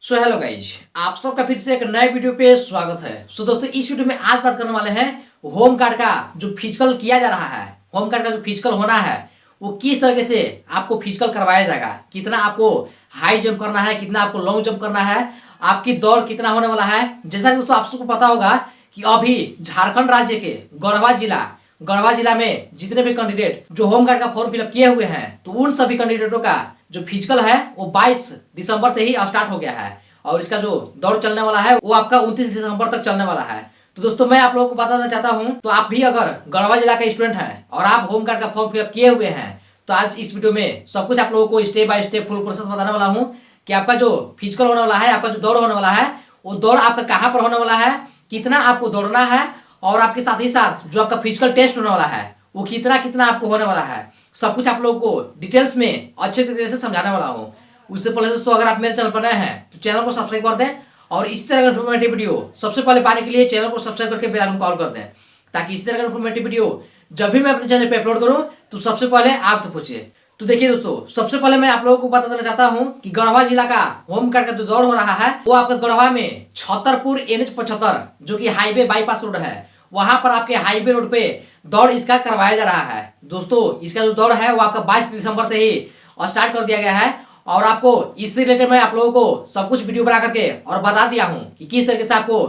So hello guys, आप सबका फिर से एक नए वीडियो पे स्वागत है। सो दोस्तों, इस वीडियो में आज बात करने वाले हैं होम गार्ड का जो फिजिकल किया जा रहा है। होम गार्ड का जो फिजिकल होना है वो किस तरीके से आपको फिजिकल करवाया जाएगा, कितना आपको हाई जंप करना है, कितना आपको लॉन्ग जंप करना है, आपकी दौड़ कितना होने वाला है। जैसा कि दोस्तों आप सबको पता होगा कि अभी झारखंड राज्य के गढ़वा जिला में जितने भी कैंडिडेट जो होम गार्ड का फॉर्म फिलअप किए हुए हैं, तो उन सभी कैंडिडेटों का जो फिजिकल है वो 22 दिसंबर से ही स्टार्ट हो गया है और इसका जो दौड़ चलने वाला है वो आपका 29 दिसंबर तक चलने वाला है। तो दोस्तों, मैं आप लोगों को बताना चाहता हूं, तो आप भी अगर गढ़वा जिला का स्टूडेंट हैं और आप होम गार्ड का फॉर्म फिलअप किए हुए हैं, तो आज इस वीडियो में सब कुछ आप लोगों को step by step full process बताने वाला हूँ कि आपका जो फिजिकल होने वाला है, आपका जो दौड़ होने वाला है, वो दौड़ आपका कहाँ पर होने वाला है, कितना आपको दौड़ना है, और आपके साथ ही साथ जो आपका फिजिकल टेस्ट होने वाला है वो कितना कितना आपको होने वाला है। सब कुछ आप लोगों को डिटेल्स में अच्छे तरीके से समझाने वाला हूँ। उससे पहले दोस्तों, अगर आप मेरे चैनल पर नए हैं तो चैनल को सब्सक्राइब कर दें और इसी तरह का इन्फॉर्मेटिव वीडियो सबसे पहले पाने के लिए चैनल को सब्सक्राइब करके बेल आइकन कॉल कर दें, ताकि इसी तरह का इन्फॉर्मेटिव वीडियो जब भी मैं अपने चैनल पे अपलोड करूँ तो सबसे पहले आप तक पहुंचे। तो देखिए दोस्तों, सबसे पहले मैं आप लोगों को बता देना चाहता हूँ कि गढ़वा जिला का होम गार्ड का जो दौड़ हो रहा है वो आपका गढ़वा में छतरपुर NH 75 जो कि हाईवे बाईपास रोड है, वहां पर आपके हाईवे रोड पे दौड़ इसका करवाया जा रहा है। दोस्तों, इसका जो दौड़ है वो आपका 22 दिसंबर से ही स्टार्ट कर दिया गया है और आपको इससे रिलेटेड मैं आप लोगों को सब कुछ वीडियो बना करके और बता दिया हूँ कि किस तरीके से आपको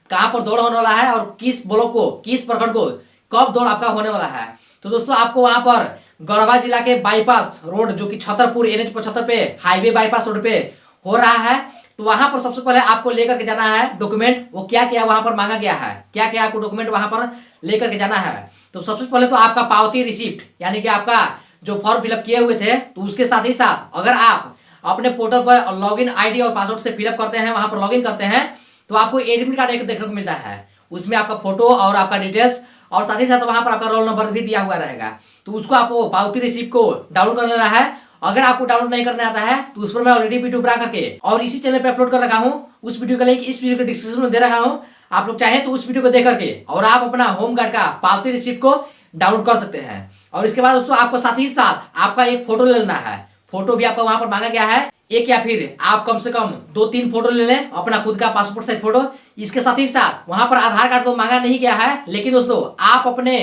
कहाँ पर दौड़ होने वाला है और किस ब्लॉक को, किस प्रखंड को कब दौड़ आपका होने वाला है। तो दोस्तों, आपको वहां पर गढ़वा जिला के बाईपास रोड जो कि छतरपुर NH 75 पे हाईवे बाईपास रोड पे हो रहा है, तो वहां पर सबसे पहले आपको लेकर के जाना है डॉक्यूमेंट। वो क्या क्या वहां पर मांगा गया है, क्या क्या आपको डॉक्यूमेंट वहां पर लेकर के जाना है। तो सबसे पहले तो आपका पावती रिसिप्ट, यानी कि आपका जो फॉर्म फिलअप किए हुए थे, तो उसके साथ ही साथ अगर आप अपने पोर्टल पर लॉगिन ID और पासवर्ड से फिलअप करते हैं, वहां पर लॉगिन करते हैं, तो आपको एडमिट कार्ड एक देखने को मिलता है। उसमें आपका फोटो और आपका डिटेल्स और साथ ही साथ वहां पर आपका रोल नंबर भी दिया हुआ रहेगा। तो उसको आपको पावती रिसिप्ट को डाउनलोड कर लेना है। अगर आपको डाउनलोड नहीं करने आता है तो उस पर मैं ऑलरेडी वीडियो बना करके और इसी चैनल पे अपलोड कर रखा हूँ। उस वीडियो का लिंक इस वीडियो के डिस्क्रिप्शन में दे रखा हूँ। आप लोग चाहें तो उस वीडियो को देख करके और आप अपना होम गार्ड का पावती रिसिप्ट को डाउनलोड कर सकते हैं। और इसके बाद दोस्तों, आपको साथ ही साथ आपका एक फोटो ले लेना है। फोटो भी आपका वहां पर मांगा गया है, एक या फिर आप कम से कम 2-3 फोटो ले लें, अपना खुद का पासपोर्ट साइज फोटो। इसके साथ ही साथ वहां पर आधार कार्ड तो मांगा नहीं गया है, लेकिन दोस्तों आप अपने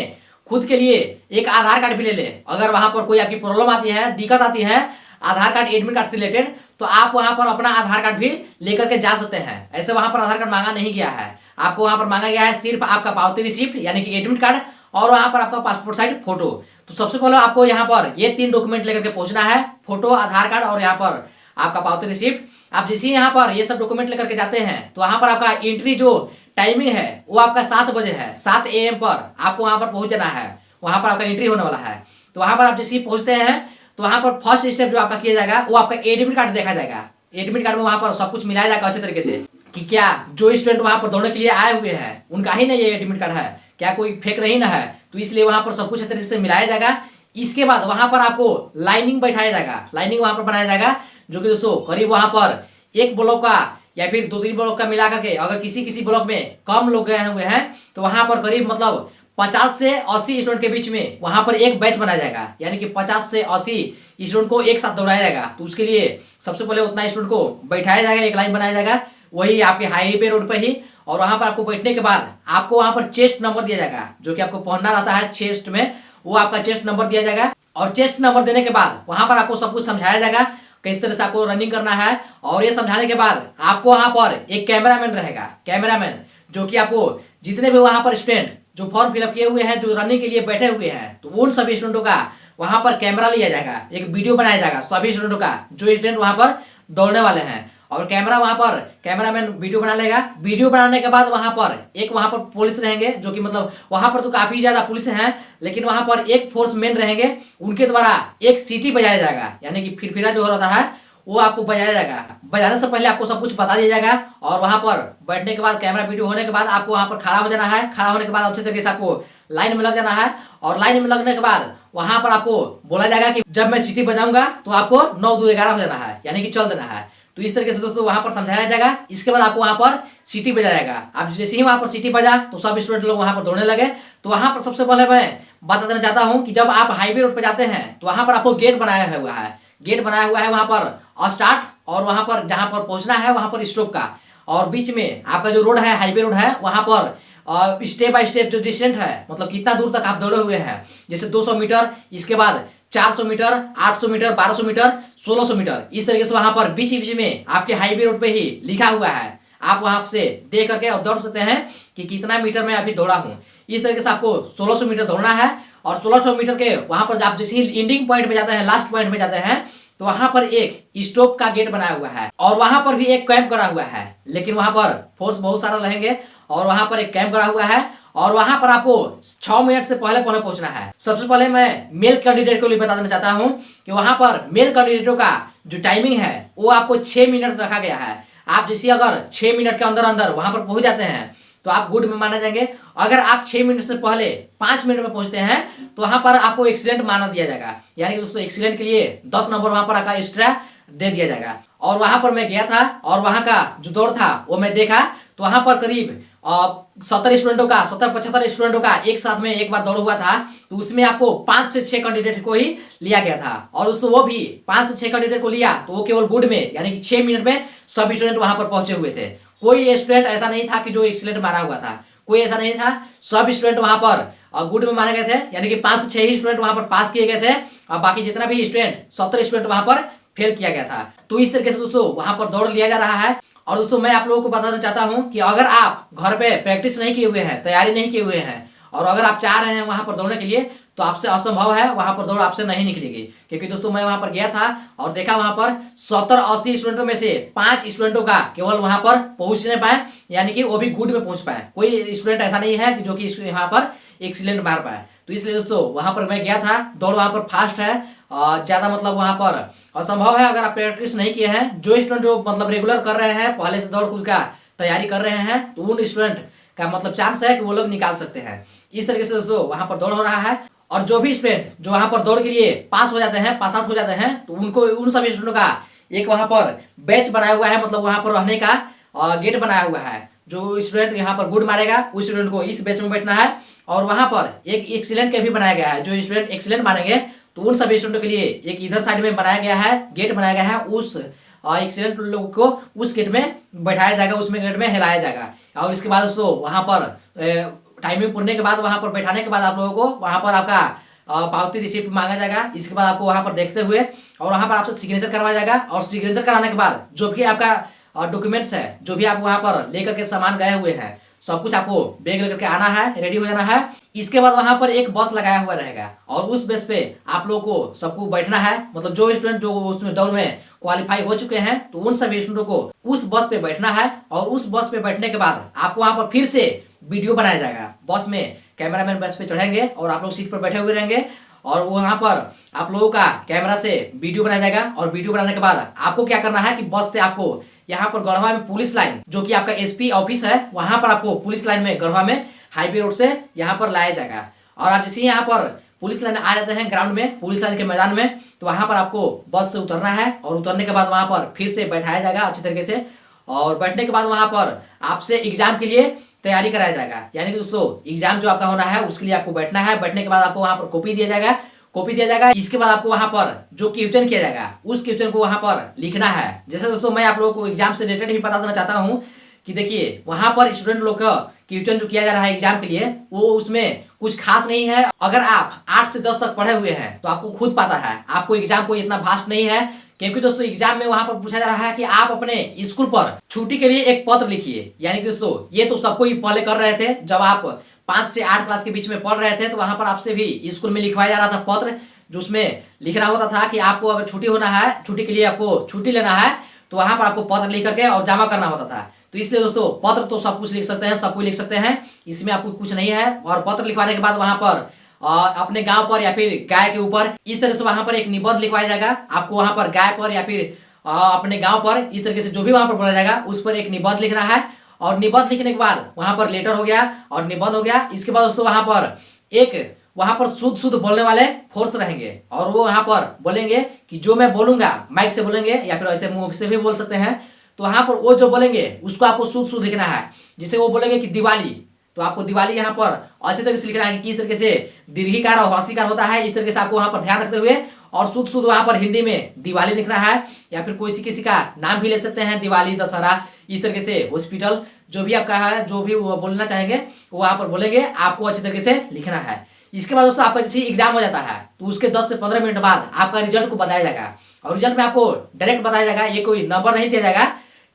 खुद के लिए एक आधार कार्ड भी ले लें। अगर वहां पर कोई आपकी प्रॉब्लम आती है, दिक्कत आती है आधार कार्ड एडमिट कार्ड से रिलेटेड, तो आप वहां पर अपना आधार कार्ड भी लेकर के जा सकते हैं। ऐसे वहां पर आधार कार्ड मांगा नहीं गया है, आपको वहां पर मांगा गया है सिर्फ आपका पावती रिसिप्ट यानी कि एडमिट कार्ड और वहां पर आपका पासपोर्ट साइज फोटो। तो सबसे पहले आपको यहाँ पर ये 3 डॉक्यूमेंट लेकर के पहुंचना है, फोटो, आधार कार्ड और यहाँ पर आपका पावती रिसिप्ट। आप जैसे यहाँ पर ये सब डॉक्यूमेंट लेकर के जाते हैं तो वहां पर आपका एंट्री जो टाइमिंग है वो आपका 7 बजे है। 7 AM पर आपको वहां पर पहुंच जाना है, वहां पर आपका एंट्री होने वाला है। तो वहां पर आप जैसे ही पहुंचते हैं तो वहां पर फर्स्ट स्टेप जो आपका किया जाएगा वो आपका एडमिट कार्ड देखा जाएगा। एडमिट कार्ड में वहां पर सब कुछ मिलाया जाएगा अच्छे तरीके से कि क्या जो स्टूडेंट वहां पर दौड़ने के लिए आए हुए हैं उनका ही नहीं ये एडमिट कार्ड है, क्या कोई फेक नहीं ना है। तो इसलिए वहां पर सब कुछ अच्छे तरीके से मिलाया जाएगा। इसके बाद वहां पर आपको लाइनिंग बैठाया जाएगा, लाइनिंग वहां पर बनाया जाएगा, जो कि दोस्तों करीब वहां पर एक ब्लॉक का या फिर 2-3 ब्लॉक का मिला करके अगर किसी ब्लॉक में कम लोग गए हुए हैं तो वहां पर करीब मतलब 50 से 80 स्टूडेंट के बीच में वहां पर एक बैच बनाया जाएगा, यानी कि 50 से 80 स्टूडेंट को एक साथ दौड़ाया जाएगा। तो उसके लिए सबसे पहले उतना स्टूडेंट को बैठाया जाएगा, एक लाइन बनाया जाएगा वही आपके हाईवे रोड पर ही। और वहां पर आपको बैठने के बाद आपको वहां पर चेस्ट नंबर दिया जाएगा, जो कि आपको पढ़ना रहता है चेस्ट में, वो आपका चेस्ट नंबर दिया जाएगा। और चेस्ट नंबर देने के बाद वहां पर आपको सब कुछ समझाया जाएगा किस तरह से आपको रनिंग करना है। और ये समझाने के बाद आपको वहां पर एक कैमरामैन रहेगा, कैमरामैन जो कि आपको जितने भी वहां पर स्टूडेंट जो फॉर्म फिलअप किए हुए हैं, जो रनिंग के लिए बैठे हुए हैं, तो उन सभी स्टूडेंटों का वहां पर कैमरा लिया जाएगा, एक वीडियो बनाया जाएगा सभी स्टूडेंटों का जो स्टूडेंट वहां पर दौड़ने वाले हैं। और कैमरा वहां पर कैमरामैन वीडियो बना लेगा। वीडियो बनाने के बाद वहां पर पुलिस रहेंगे, जो कि मतलब वहां पर तो काफी ज्यादा पुलिस हैं, लेकिन वहां पर एक फोर्स मैन रहेंगे, उनके द्वारा एक सीटी बजाया जाएगा, यानी कि फिरफिरा जो हो रहा है वो आपको बजाया जाएगा। बजाने से पहले आपको सब कुछ बता दिया जाएगा। और वहां पर बैठने के बाद कैमरा वीडियो होने के बाद आपको वहां पर खड़ा हो जाना है। खड़ा होने के बाद अच्छे तरीके से आपको लाइन में लग जाना है। और लाइन में लगने के बाद वहां पर आपको बोला जाएगा कि जब मैं सीटी बजाऊंगा तो आपको 9-2-11 हो जाना है, यानी कि चल देना है। तो इस तरीके से दोस्तों वहां पर समझाया जाएगा। इसके बाद आपको वहां पर सीटी बजाएगा। आप जैसे ही वहां पर सीटी बजा तो सब स्टूडेंट लोग वहां पर दौड़ने लगे। तो वहां पर सबसे पहले मैं बता देना चाहता हूं कि जब आप हाईवे रोड पर जाते हैं तो वहां पर आपको गेट बनाया हुआ है, गेट बनाया हुआ है वहां पर स्टार्ट और वहां पर जहां पर पहुंचना है वहां पर स्टॉप का, और बीच में आपका जो रोड है, हाईवे रोड है, वहां पर स्टेप बाय स्टेप जो डिस्टेंस है, मतलब कितना दूर तक आप दौड़े हुए हैं, जैसे 200 मीटर, इसके बाद 400 मीटर, 800 मीटर, 1200 मीटर, 1600 मीटर, इस तरीके से वहां पर बीच बीच में आपके हाईवे रोड पे ही लिखा हुआ है। आप वहां से देख करके और दौड़ सकते हैं कि कितना मीटर मैं अभी दौड़ा हूं। इस तरीके से आपको 1600 मीटर दौड़ना है, और 1600 मीटर के वहां पर आप जैसे ही एंडिंग पॉइंट में जाते हैं, लास्ट पॉइंट में जाते हैं, तो वहां पर एक स्टॉप का गेट बनाया हुआ है, और वहां पर भी एक कैंप करा हुआ है, लेकिन वहां पर फोर्स बहुत सारा रहेंगे, और वहां पर एक कैंप करा हुआ है, और वहां पर आपको 6 मिनट से पहले पहले पहुंचना है। सबसे पहले मैं मेल कैंडिडेट को लिए बता देना चाहता हूं कि वहां पर मेल कैंडिडेटों का जो टाइमिंग है वो आपको 6 मिनट रखा गया है। आप जैसे अगर 6 मिनट के अंदर अंदर वहां पर पहुंच जाते हैं तो आप गुड में माना जाएंगे। अगर आप 6 मिनट से पहले 5 मिनट में पहुंचते हैं तो वहां पर आपको एक्सीलेंट माना दिया जाएगा, यानी कि दोस्तों एक्सीलेंट के लिए 10 नंबर वहां पर आपका एक्स्ट्रा दे दिया जाएगा। और वहां पर मैं गया था और वहां का जो दौड़ था वो मैं देखा, तो वहां पर करीब 70 स्टूडेंटों का 75 स्टूडेंटों का एक साथ में एक बार दौड़ हुआ था, तो उसमें आपको 5 से 6 कैंडिडेट को ही लिया गया था, और उसको वो भी 5 से 6 कैंडिडेट को लिया तो वो केवल गुड में, यानी कि 6 मिनट में सब स्टूडेंट वहां पर पहुंचे हुए थे। कोई स्टूडेंट ऐसा नहीं था कि जो एक्सीलेंट मारा हुआ था, कोई ऐसा नहीं था। सब स्टूडेंट वहां पर गुड में माने गए थे, यानी कि 5 से 6 ही स्टूडेंट वहां पर पास किए गए थे, और बाकी जितना भी स्टूडेंट 70 स्टूडेंट वहां पर फेल किया गया था। तो इस तरीके से दोस्तों वहां पर दौड़ लिया जा रहा है। और दोस्तों मैं आप लोगों को बताना चाहता हूं कि अगर आप घर पे प्रैक्टिस नहीं किए हुए हैं, तैयारी नहीं किए हुए हैं, और अगर आप चाह रहे हैं वहां पर दौड़ने के लिए, तो आपसे असंभव है, वहां पर दौड़ आपसे नहीं निकलेगी। क्योंकि दोस्तों मैं वहां पर गया था और देखा वहां पर 70-80 स्टूडेंटों में से 5 स्टूडेंटों का केवल वहां पर पहुंच नहीं पाए, यानी कि वो भी गुड में पहुंच पाए। कोई स्टूडेंट ऐसा नहीं है कि जो कि यहाँ पर एक्सीलेंट मार पाए। तो इसलिए दोस्तों वहां पर मैं गया था, दौड़ वहां पर फास्ट है, ज्यादा मतलब वहां पर असंभव है अगर आप प्रैक्टिस नहीं किए हैं। जो स्टूडेंट जो मतलब रेगुलर कर रहे हैं, पहले से दौड़ कूद का तैयारी कर रहे हैं, तो उन स्टूडेंट का मतलब चांस है कि वो लोग निकाल सकते हैं। इस तरीके से दोस्तों वहां पर दौड़ हो रहा है, और जो भी स्टूडेंट जो वहां पर दौड़ के लिए पास हो जाते हैं, पास आउट हो जाते हैं, तो उनको उन सभी स्टूडेंटों का एक वहां पर बैच बनाया हुआ है, मतलब वहां पर रहने का गेट बनाया हुआ है। जो स्टूडेंट यहाँ पर गुड मारेगा उस स्टूडेंट को इस बैच में बैठना है, और वहां पर एक एक्सीलेंट के भी बनाया गया है। जो स्टूडेंट एक्सीलेंट मानेंगे तो उन सभी स्टूडेंटों के लिए एक इधर साइड में बनाया गया है, गेट बनाया गया है, उस एक्सीलेंट लोगों को उस गेट में बैठाया जाएगा, उसमें गेट में हिलाया जाएगा। और इसके बाद दोस्तों वहां पर टाइमिंग पूरने के बाद वहां पर बैठाने के बाद आप लोगों को वहां पर आपका पावती रिसिप्ट मांगा जाएगा। इसके बाद आपको वहां पर देखते हुए और वहां पर आपसे सिग्नेचर करवाया जाएगा, और सिग्नेचर कराने के बाद जो भी आपका डॉक्यूमेंट्स है, जो भी आप वहां पर लेकर के सामान गए हुए हैं, सब कुछ आपको बैग लेकर के आना है, रेडी हो जाना है। इसके बाद वहां पर एक बस लगाया हुआ रहेगा, और उस बस पे आप लोगों को सबको बैठना है। मतलब जो स्टूडेंट जो उसमें दौड़ में क्वालिफाई हो चुके हैं, तो उन सभी स्टूडेंटों को उस बस पे बैठना है, और उस बस पे बैठने के बाद आपको वहां पर फिर से वीडियो बनाया जाएगा। बस में कैमरामैन बस पे चढ़ेंगे और आप लोग सीट पर बैठे हुए रहेंगे, और वहां पर आप लोगों का कैमरा से वीडियो बनाया जाएगा। और वीडियो बनाने के बाद आपको क्या करना है कि बस से आपको यहाँ पर गढ़वा में पुलिस लाइन, जो कि आपका एसपी ऑफिस है, वहां पर आपको पुलिस लाइन में गढ़वा में हाईवे रोड से यहाँ पर लाया जाएगा। और आप जैसे यहाँ पर पुलिस लाइन आ जाते हैं ग्राउंड में, पुलिस लाइन के मैदान में, तो वहां पर आपको बस से उतरना है, और उतरने के बाद वहां पर फिर से बैठाया जाएगा अच्छी तरीके से। और बैठने के बाद वहां पर आपसे एग्जाम के लिए तैयारी कराया जाएगा, यानी कि दोस्तों एग्जाम जो आपका होना है उसके लिए आपको बैठना है। बैठने के बाद आपको वहां पर कॉपी दिया जाएगा। इसके बाद आपको वहां पर जो क्वेश्चन किया जाएगा उस क्वेश्चन को वहां पर लिखना है। जैसे दोस्तों मैं आप लोगों को एग्जाम से रिलेटेड ही बता देना चाहता हूं कि देखिए वहां पर स्टूडेंट लोग का क्वेश्चन जो किया जा रहा है एग्जाम के लिए, वो उसमें कुछ खास नहीं है। अगर आप 8 से 10 तक पढ़े हुए हैं तो आपको खुद पता है, आपको एग्जाम कोई इतना भास्ट नहीं है। क्योंकि दोस्तों एग्जाम में वहां पर पूछा जा रहा है कि आप अपने स्कूल पर छुट्टी के लिए एक पत्र लिखिए। यानी कि दोस्तों ये तो सबको ही पहले कर रहे थे, जब आप 5 से 8 क्लास के बीच में पढ़ रहे थे, तो वहां पर आपसे भी स्कूल में लिखवाया जा रहा था पत्र, जो उसमें लिखना होता था कि आपको अगर छुट्टी होना है, छुट्टी के लिए आपको छुट्टी लेना है, तो वहां पर आपको पत्र लिख करके और जमा करना होता था। तो इसलिए दोस्तों पत्र तो सब कुछ लिख सकते हैं, सब कुछ लिख सकते हैं, इसमें आपको कुछ नहीं है। और पत्र लिखवाने के बाद वहां पर अपने गांव पर या फिर गाय के ऊपर इस तरह से वहां पर एक निबंध लिखवाया जाएगा। आपको वहां पर गाय पर या फिर अपने गांव पर इस तरीके से जो भी वहां पर बोला जाएगा उस पर एक निबंध लिखना है। और निबंध लिखने के बाद वहां पर लेटर हो गया और निबंध हो गया। इसके बाद दोस्तों वहां पर एक वहां पर शुद्ध बोलने वाले फोर्स रहेंगे, और वो वहां पर बोलेंगे कि जो मैं बोलूंगा माइक से बोलेंगे या फिर ऐसे मुंह से भी बोल सकते हैं। तो वहां पर वो जो बोलेंगे उसको आपको शुद्ध लिखना है। जिसे वो बोलेंगे कि दिवाली, तो आपको दिवाली यहाँ पर ऐसे तरीके से लिखना है कि किस तरीके से दीर्घिकार और ह्रस्वीकार होता है। इस तरीके से आपको वहां पर ध्यान रखते हुए और शुद्ध शुद्ध वहां पर हिंदी में दिवाली लिखना है, या फिर कोई किसी का नाम भी ले सकते हैं, दिवाली, दशहरा, इस तरीके से हॉस्पिटल, जो भी आपका है, जो भी वो बोलना चाहेंगे वो वहां पर बोलेंगे, आपको अच्छे तरीके से लिखना है। इसके बाद दोस्तों आपका जैसे एग्जाम हो जाता है तो उसके 10 से 15 मिनट बाद आपका रिजल्ट को बताया जाएगा, और रिजल्ट में आपको डायरेक्ट बताया जाएगा, ये कोई नंबर नहीं दिया जाएगा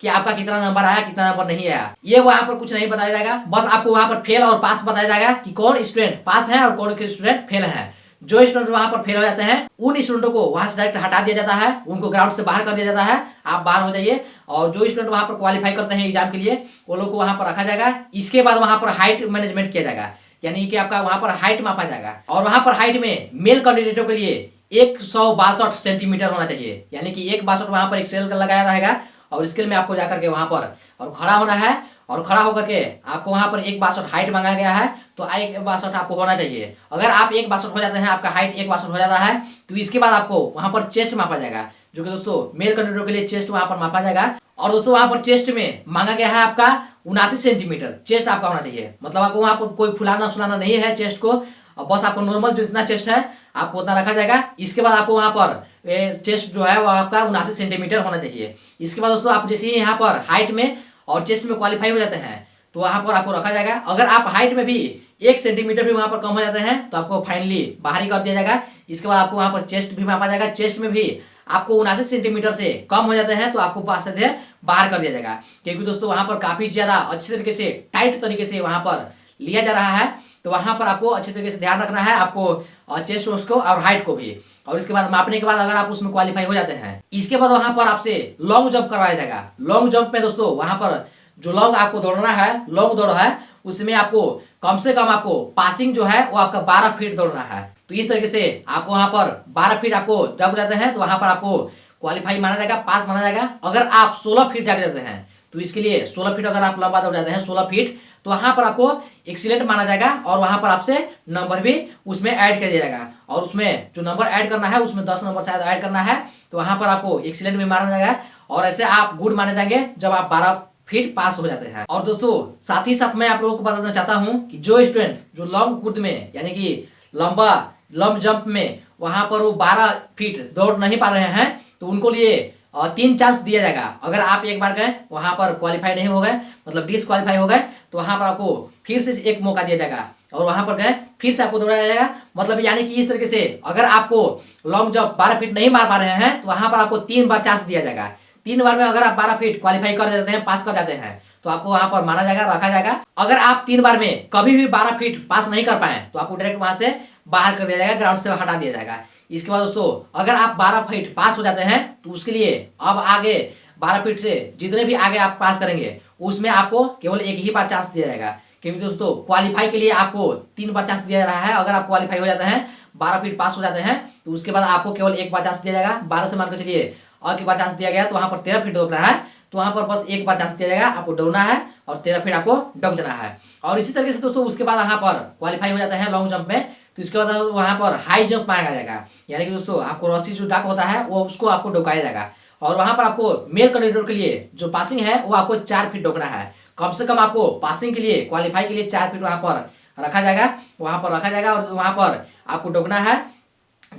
कि आपका कितना नंबर आया कितना नंबर नहीं आया, ये वहां पर कुछ नहीं बताया जाएगा। बस आपको वहां पर फेल और पास बताया जाएगा कि कौन स्टूडेंट पास है और कौन स्टूडेंट फेल है। जो स्टूडेंट वहां पर फेल हो जाते हैं उन स्टूडेंटों को वहां से डायरेक्ट हटा दिया जाता है, उनको ग्राउंड से बाहर कर दिया जाता है, आप बाहर हो जाइए। और जो स्टूडेंट वहां पर क्वालिफाई करते हैं एग्जाम के लिए वो लोग को वहां पर रखा जाएगा। इसके बाद वहां पर हाइट मैनेजमेंट किया जाएगा, यानी कि आपका वहां पर हाइट मापा जाएगा, और वहां पर हाइट में मेल कैंडिडेटों के लिए 162 सेंटीमीटर होना चाहिए, यानी कि 162 वहां पर एक सेल लगाया रहेगा, और स्केल में आपको जाकर के वहां पर और खड़ा होना है, और खड़ा होकर के आपको वहां पर 162 हाइट मांगा गया है, तो 162 आपको होना चाहिए। अगर आप 162 हो जाते हैं, आपका हाइट 162 हो जाता है, तो इसके बाद आपको वहां पर चेस्ट मापा जाएगा, जो कि दोस्तों मेल कैंडिडेटों के लिए चेस्ट वहां पर मापा जाएगा। और दोस्तों वहां पर चेस्ट में मांगा गया है आपका 79 सेंटीमीटर चेस्ट आपका होना चाहिए, मतलब आपको वहां पर कोई फुलाना फुलाना नहीं है चेस्ट को, बस आपको नॉर्मल जितना चेस्ट है आपको उतना रखा जाएगा। इसके बाद आपको वहां पर चेस्ट जो है वो आपका 79 सेंटीमीटर होना चाहिए। इसके बाद दोस्तों आप जैसे ही यहाँ पर हाइट में और चेस्ट में क्वालिफाई हो जाते हैं तो वहां पर आपको रखा जाएगा। अगर आप हाइट में भी 1 सेंटीमीटर भी वहां पर कम हो जाते हैं तो आपको फाइनली बाहर ही कर दिया जाएगा। इसके बाद आपको वहां पर चेस्ट भी मापा जाएगा, चेस्ट में भी आपको 79 सेंटीमीटर से कम हो जाते हैं तो आपको पास से बाहर कर दिया जाएगा, क्योंकि दोस्तों वहां पर काफी ज्यादा अच्छे तरीके से टाइट तरीके से वहां पर लिया जा रहा है, तो वहां पर आपको अच्छे तरीके से ध्यान रखना है, आपको चेस्ट को और हाइट को भी। और इसके बाद मापने के बाद अगर आप उसमें क्वालिफाई हो जाते हैं, इसके बाद वहां पर आपसे लॉन्ग जंप करवाया जाएगा। लॉन्ग जंप में दोस्तों वहां पर जो लॉन्ग आपको दौड़ना है, लॉन्ग दौड़ है, उसमें आपको कम से कम आपको पासिंग जो है वो आपका 12 फीट दौड़ना है। तो इस तरीके से आपको वहां पर 12 फीट आपको जब जाते हैं तो वहां पर आपको क्वालिफाई माना जाएगा, पास माना जाएगा। अगर आप 16 फीट जाके जाते हैं तो इसके लिए 16 फीट अगर आप लंबा दौड़ जाते हैं 16 फीट, तो वहां पर आपको एक्सीलेंट माना जाएगा, और वहां पर आपसे नंबर भी उसमें ऐड कर दिया जाएगा। और उसमें जो नंबर ऐड करना है उसमें 10 नंबर शायद ऐड करना है, तो वहां पर आपको एक्सीलेंट भी माना जाएगा, और ऐसे आप गुड माने जाएंगे जब आप 12 फीट पास हो जाते हैं। और दोस्तों साथ ही साथ मैं आप लोगों को बताना चाहता हूं कि जो स्टूडेंट जो लॉन्ग कूद में यानी कि लंब जंप में वहां पर वो 12 फीट दौड़ नहीं पा रहे हैं तो उनको लिए 3 चांस दिया जाएगा। अगर आप एक बार गए वहां पर क्वालिफाई नहीं हो गए, मतलब डिसक्वालीफाई हो गए, तो वहां पर आपको फिर से एक मौका दिया जाएगा, और वहां पर गए फिर से आपको दौड़ाया जाएगा। मतलब यानी कि इस तरीके से अगर आपको लॉन्ग जंप 12 फीट नहीं मार पा रहे हैं तो वहां पर आपको 3 बार चांस दिया जाएगा। 3 बार में अगर आप 12 फीट क्वालिफाई कर देते हैं, पास कर जाते हैं, तो आपको वहां पर माना जाएगा, रखा जाएगा। अगर आप 3 बार में कभी भी 12 फीट पास नहीं कर पाए तो आपको डायरेक्ट वहां से बाहर कर दिया जाएगा, ग्राउंड से हटा दिया जाएगा। इसके बाद दोस्तों अगर आप 12 फीट पास हो जाते हैं तो उसके लिए अब आगे 12 फीट से जितने भी आगे आप पास करेंगे उसमें आपको केवल एक ही बार चांस दिया जाएगा, क्योंकि दोस्तों क्वालिफाई के लिए आपको 3 बार चांस दिया जा रहा है। अगर आप क्वालिफाई हो जाते हैं 12 फीट पास हो जाते हैं तो उसके बाद आपको केवल एक बार चांस दिया जाएगा। 12 से मानकर चलिए और एक बार चांस दिया गया तो वहां पर 13 फीट दौड़ना है, तो वहां पर बस एक बार चांस दिया जाएगा, आपको दौड़ना है और 13 फीट आपको डग जाना है। और इसी तरीके से दोस्तों उसके बाद वहां पर क्वालिफाई हो जाता है लॉन्ग जंप में, तो इसके बाद वहां पर हाई जंप मांगा जाएगा, यानी कि दोस्तों आपको रस्सी जो डाक होता है वो उसको आपको डोकाया जाएगा। और वहां पर आपको मेल कैंडिडेट के लिए जो पासिंग है वो आपको 4 फीट डोकना है, कम से कम आपको पासिंग के लिए क्वालिफाई के लिए 4 फीट वहां पर रखा जाएगा, और वहां पर आपको डोकना है।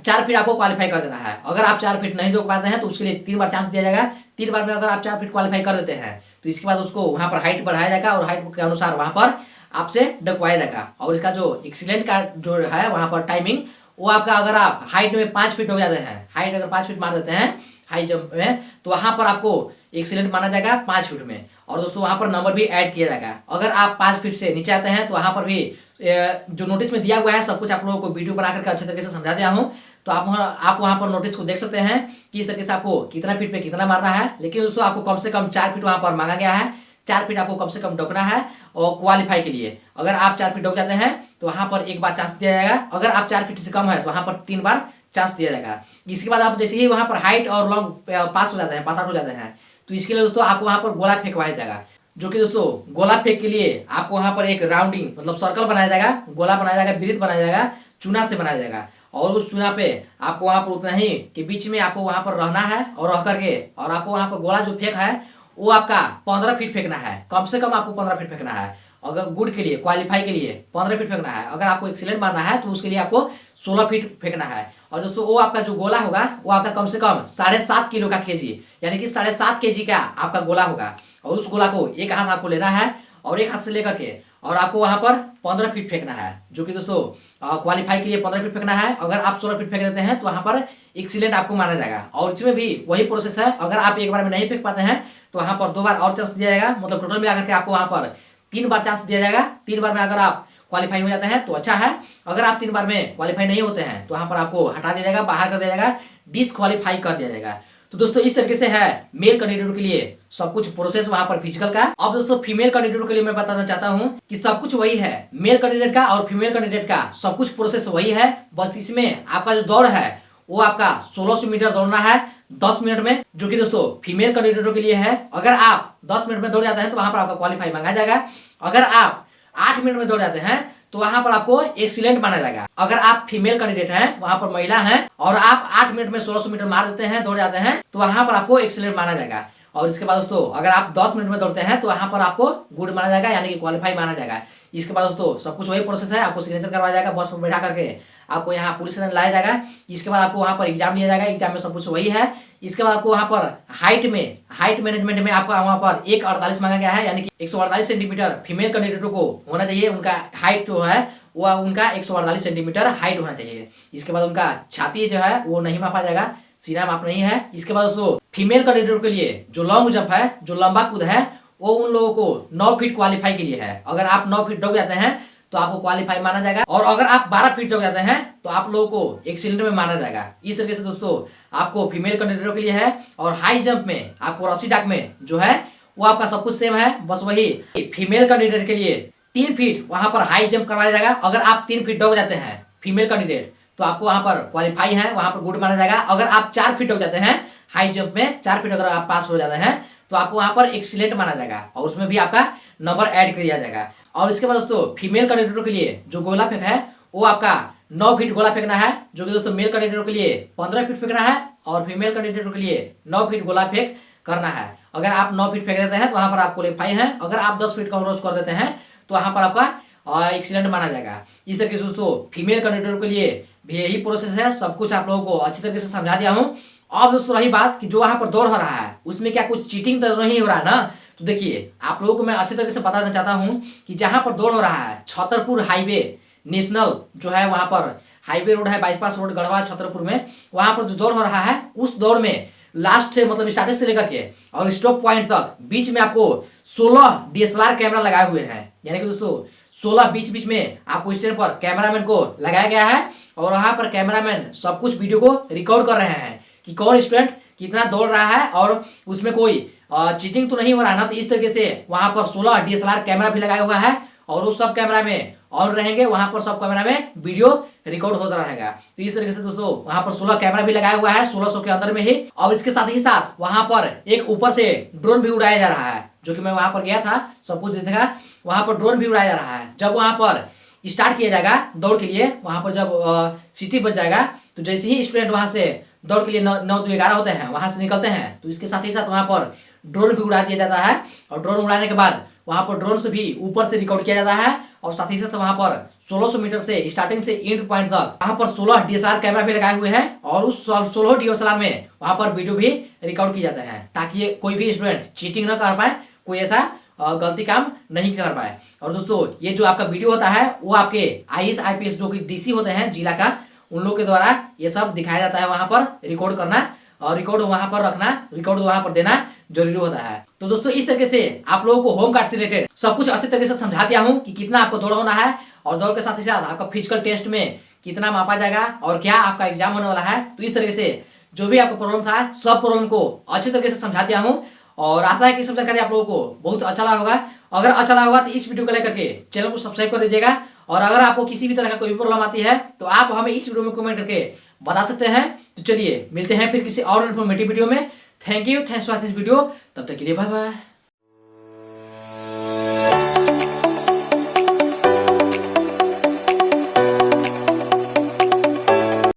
4 फीट आपको क्वालिफाई कर देना है। अगर आप 4 फीट नहीं दौड़ पाते हैं तो उसके लिए 3 बार चांस दिया जाएगा। 3 बार में अगर आप 4 फीट क्वालिफाई कर देते हैं तो इसके बाद उसको वहां पर हाइट बढ़ाया जाएगा, और हाइट के अनुसार वहां पर आपसे डकवाया जाएगा। और इसका जो एक्सीलेंट का जो है वहां पर टाइमिंग वो आपका, अगर आप हाइट में 5 फीट हो जाते हैं, हाइट अगर 5 फीट मार देते हैं हाई जंप में, तो वहां पर आपको एक्सीलेंट माना जाएगा 5 फीट में। और दोस्तों वहां पर नंबर भी ऐड किया जाएगा। अगर आप 5 फीट से नीचे आते हैं तो वहां पर भी जो नोटिस में दिया हुआ है सब कुछ आप लोगों को वीडियो बना करके अच्छे तरीके से समझा दिया हूँ, तो आप वहां पर नोटिस को देख सकते हैं कि इस तरीके से आपको कितना फीट पे कितना मारना है। लेकिन दोस्तों आपको कम से कम 4 फीट वहां पर मांगा गया है, 4 फीट आपको कम से कम डोकना है। और क्वालिफाई के लिए अगर आप 4 फीट डोक जाते हैं तो वहां पर एक बार चांस दिया जाएगा। अगर आप 4 फीट से कम है तो वहां पर 3 बार चांस दिया जाएगा। इसके बाद आप जैसे ही वहां पर हाइट और लॉन्ग पास हो जाते हैं, पास आउट हो जाते हैं, तो इसके लिए दोस्तों आपको वहां पर गोला फेंकवाया जाएगा, जो कि दोस्तों गोला फेंक के लिए आपको वहां पर एक राउंडिंग मतलब सर्कल बनाया जाएगा, गोला बनाया जाएगा, वृत्त बनाया जाएगा, चूना से बनाया जाएगा। और उस चूना पे आपको वहां पर उतना ही कि बीच में आपको वहां पर रहना है, और रह करके और आपको वहां पर गोला जो फेंक है वो आपका 15 फीट फेंकना है, कम से कम आपको 15 फीट फेंकना है। अगर गुड के लिए क्वालिफाई के लिए 15 फीट फेंकना है, अगर आपको एक्सीलेंट मारना है तो उसके लिए आपको 16 फीट फेंकना है। और दोस्तों वो आपका जो गोला होगा वो आपका कम से कम 7.5 किलो का केजी, यानी कि 7.5 केजी का आपका गोला होगा। और उस गोला को एक हाथ आपको लेना है और एक हाथ से लेकर के और आपको वहां पर 15 फीट फेंकना है, जो कि दोस्तों क्वालिफाई के लिए 15 फीट फेंकना है। अगर आप 16 फीट फेंक देते हैं तो वहां पर एक्सीलेंट आपको माना जाएगा। और इसमें भी वही प्रोसेस है, अगर आप एक बार में नहीं फेंक पाते हैं तो वहां पर 2 बार और चांस दिया जाएगा, मतलब टोटल मिलाकर के आपको वहां पर 3 बार चांस दिया जाएगा। 3 बार में अगर आप क्वालिफाई हो जाते हैं तो अच्छा है, अगर आप 3 बार में क्वालिफाई नहीं होते हैं तो वहां पर आपको हटा दिया जाएगा, बाहर कर दिया जाएगा, डिस्क्वालीफाई कर दिया जाएगा। तो दोस्तों इस तरीके से है मेल कैंडिडेट के लिए सब कुछ प्रोसेस वहां पर फिजिकल का। अब दोस्तों फीमेल कैंडिडेट के लिए मैं बताना चाहता हूं कि सब कुछ वही है, मेल कैंडिडेट का और फीमेल कैंडिडेट का सब कुछ प्रोसेस वही है, बस इसमें आपका जो दौड़ है वो आपका 1600 मीटर दौड़ना है 10 मिनट में, जो कि दोस्तों फीमेल कैंडिडेटों के लिए है। अगर आप 10 मिनट में दौड़ जाते हैं तो वहां पर आपका क्वालिफाई मांगा जाएगा। अगर आप 8 मिनट में दौड़ जाते हैं तो वहां पर आपको एक्सीलेंट माना जाएगा। अगर आप फीमेल कैंडिडेट हैं, वहां पर महिला हैं और आप 8 मिनट में 1600 मीटर मार देते हैं, दौड़ जाते हैं, तो वहां पर आपको एक्सीलेंट माना जाएगा। और इसके बाद दोस्तों अगर आप 10 मिनट में दौड़ते हैं तो वहां पर आपको गुड माना जाएगा, यानी कि क्वालिफाई माना जाएगा। इसके बाद दोस्तों सब कुछ वही प्रोसेस है, आपको सिग्नेचर करवाया जाएगा, बस में बैठा करके आपको यहाँ पुलिस स्टेशन लाया जाएगा। इसके बाद आपको वहां पर एग्जाम लिया जाएगा, एग्जाम में सब कुछ वही है। इसके बाद आपको वहां पर हाइट मैनेजमेंट में आपका वहां पर 1.48 मांगा गया है, यानी कि 148 सेंटीमीटर फीमेल कैंडिडेटों को होना चाहिए। उनका हाइट जो है वो उनका 148 सेंटीमीटर हाइट होना चाहिए। इसके बाद उनका छाती जो है वो नहीं मापा जाएगा, सीना माप नहीं है। इसके बाद दोस्तों फीमेल कैंडिडेट के लिए जो लॉन्ग जंप है, जो लंबा कूद है, वो उन लोगों को 9 फीट क्वालिफाई के लिए है। अगर आप 9 फीट दौड़ जाते हैं तो आपको क्वालिफाई माना जाएगा, और अगर आप 12 फीट दौड़ जाते हैं तो आप लोगों को एक्सीलेंट में माना जाएगा। इस तरीके से दोस्तों आपको फीमेल कैंडिडेटों के लिए है। और हाई जंप में आपको रस्सी डाक में जो है वो आपका सब कुछ सेम है, बस वही फीमेल कैंडिडेट के लिए 3 फीट वहां पर हाई जंप करवाया जाएगा। अगर आप 3 फीट दौड़ जाते हैं फीमेल कैंडिडेट तो आपको वहां पर क्वालिफाई है, वहां पर गुड माना जाएगा। अगर आप 4 फीट दौड़ जाते हैं हाई जंप में, 4 फीट अगर आप पास हो जाते हैं तो आपको वहां पर एक्सीलेंट माना जाएगा और उसमें भी आपका नंबर ऐड किया जाएगा। और इसके बाद दोस्तों फीमेल कैंडिडेटों के लिए जो गोला फेंक है वो आपका 9 फीट गोला फेंकना है, जो कि दोस्तों मेल कैंडिडेटों के लिए 15 फीट फेंकना है और फीमेल कैंडिडेटों के लिए 9 फीट गोला फेंक करना है। अगर आप 9 फीट फेंक देते हैं तो वहां पर आप क्वालिफाई हैं। अगर आप 10 फीट का अप्रोच कर देते हैं तो वहां पर आपका एक्सीलेंट माना जाएगा। इस तरीके से दोस्तों फीमेल कैंडिडेटों के लिए भी यही प्रोसेस है। सब कुछ आप लोगों को अच्छी तरीके से समझा दिया हूँ। अब दोस्तों रही बात कि जो वहां पर दौड़ हो रहा है उसमें क्या कुछ चीटिंग तो नहीं हो रहा है ना, तो देखिए आप लोगों को मैं अच्छे तरीके से बताना चाहता हूं कि जहां पर दौड़ हो रहा है छतरपुर हाईवे नेशनल जो है, वहां पर हाईवे रोड है, बाईपास रोड गढ़वा छतरपुर में, वहां पर जो दौड़ हो रहा है उस दौड़ में लास्ट से मतलब स्टार्टिंग से लेकर के और स्टॉप पॉइंट तक बीच में आपको 16 DSLR कैमरा लगाए हुए हैं। यानी कि दोस्तों 16 बीच में आपको स्टैंड पर कैमरामैन को लगाया गया है और वहां पर कैमरामैन सब कुछ वीडियो को रिकॉर्ड कर रहे हैं कि कौन स्टूडेंट कितना दौड़ रहा है और उसमें कोई चीटिंग तो नहीं हो रहा है ना। तो इस तरीके से वहां पर 16 DSLR कैमरा भी लगाया हुआ है और वो सब कैमरा में ऑन रहेंगे, वहां पर सब कैमरा में वीडियो रिकॉर्ड होता रहेगा। तो इस तरीके से दोस्तों वहां पर 16 कैमरा भी लगाया हुआ है 1600 के अंदर में ही। और इसके साथ ही साथ वहां पर एक ऊपर से ड्रोन भी उड़ाया जा रहा है, जो कि मैं वहां पर गया था, सब कुछ देखा, वहां पर ड्रोन भी उड़ाया जा रहा है। जब वहां पर स्टार्ट किया जाएगा दौड़ के लिए, वहां पर जब सिटी बच जाएगा तो जैसे ही स्टूडेंट वहां से दौड़ के लिए 9 to 11 होते हैं वहां से निकलते हैं, तो इसके साथ ही साथ वहां पर ड्रोन भी उड़ा दिया जाता है। और ड्रोन उड़ाने के बाद वहां पर ड्रोन से भी ऊपर से रिकॉर्ड किया जाता है और साथ ही साथ वहां पर 1600 मीटर से स्टार्टिंग से एंड पॉइंट तक वहां पर 16 DSLR कैमरा भी लगाए हुए हैं और उस 16 DSLR में वहां पर वीडियो भी रिकॉर्ड किया जाता है, ताकि कोई भी स्टूडेंट चीटिंग न कर पाए, कोई ऐसा गलती काम नहीं कर पाए। और दोस्तों ये जो आपका वीडियो होता है वो आपके IAS IPS जो कि DC होते हैं जिला का, उन लोगों के द्वारा ये सब दिखाया जाता है, वहां पर रिकॉर्ड करना और रिकॉर्ड वहां पर रखना, रिकॉर्ड वहां पर देना जरूरी होता है। तो दोस्तों इस तरीके से आप लोगों को होम गार्ड से रिलेटेड सब कुछ अच्छे तरीके से समझा दिया हूं कि कितना आपको दौड़ होना है और दौड़ के साथ ही साथ आपका फिजिकल टेस्ट में कितना मापा जाएगा और क्या आपका एग्जाम होने वाला है। तो इस तरीके से जो भी आपका प्रॉब्लम था सब प्रॉब्लम को अच्छे तरीके से समझा दिया हूँ और आशा है कि सब जानकारी आप लोगों को बहुत अच्छा लगा होगा। अगर अच्छा लगा होगा तो इस वीडियो को लेकर के चैनल को सब्सक्राइब कर दीजिएगा और अगर आपको किसी भी तरह का कोई भी प्रॉब्लम आती है तो आप हमें इस वीडियो में कमेंट करके बता सकते हैं। तो चलिए मिलते हैं फिर किसी और इन्फॉर्मेटिव वीडियो में। Thank you, thanks for this video. तब तक के लिए बाय बाय।